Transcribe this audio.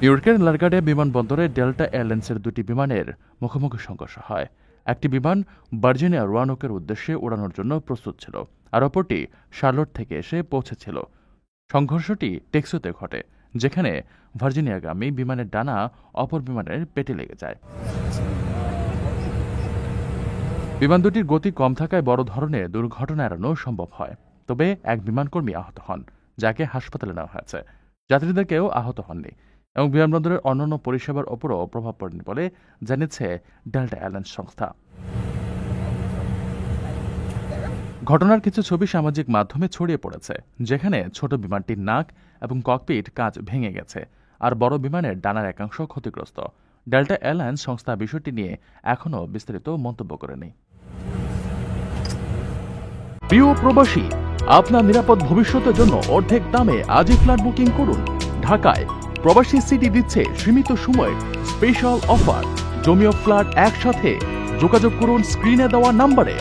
নিউইয়র্কের লারগার্ডে বিমানবন্দরে ডেল্টা এয়ারলাইন্সের দুটি বিমানের মুখোমুখি সংঘর্ষ হয়। একটি বিমান ভার্জিনিয়া রোয়ানোকের উদ্দেশ্যে উড়ানোর জন্য প্রস্তুত ছিল, আর অপরটি শার্লট থেকে এসে পৌঁছেছিল। সংঘর্ষটি টেক্সাসে ঘটে, যেখানে ভার্জিনিয়াগামী বিমানের ডানা অপর বিমানের পেটে লেগে যায়। বিমান দুটির গতি কম থাকায় বড় ধরনের দুর্ঘটনা এড়ানো সম্ভব হয়। তবে এক বিমানকর্মী আহত হন, যাকে হাসপাতালে নেওয়া হয়েছে। যাত্রীদের কেউ আহত হননি এবং বিমানবন্দরের অন্যান্য পরিষেবার ওপরও প্রভাব পড়েনি বলে জানিয়েছে ডেল্টা এয়ারলাইন্স সংস্থা। ঘটনার কিছু ছবি সামাজিক মাধ্যমে ছড়িয়ে পড়েছে, যেখানে ছোট বিমানটির নাক এবং ককপিট কাঁচ ভেঙে গেছে, আর বড় বিমানের ডানার একাংশ ক্ষতিগ্রস্ত। ডেল্টা এয়ারলাইন্স সংস্থা বিষয়টি নিয়ে এখনও বিস্তারিত মন্তব্য করেনি। প্রিয় প্রবাসী, আপনার নিরাপদ ভবিষ্যতের জন্য অর্ধেক দামে আজই ফ্ল্যাট বুকিং করুন। ঢাকায় প্রবাসী সিটি দিচ্ছে সীমিত সময়ের স্পেশাল অফার। জমি ও ফ্ল্যাট একসাথে। যোগাযোগ করুন স্ক্রিনে দেওয়া নম্বরে।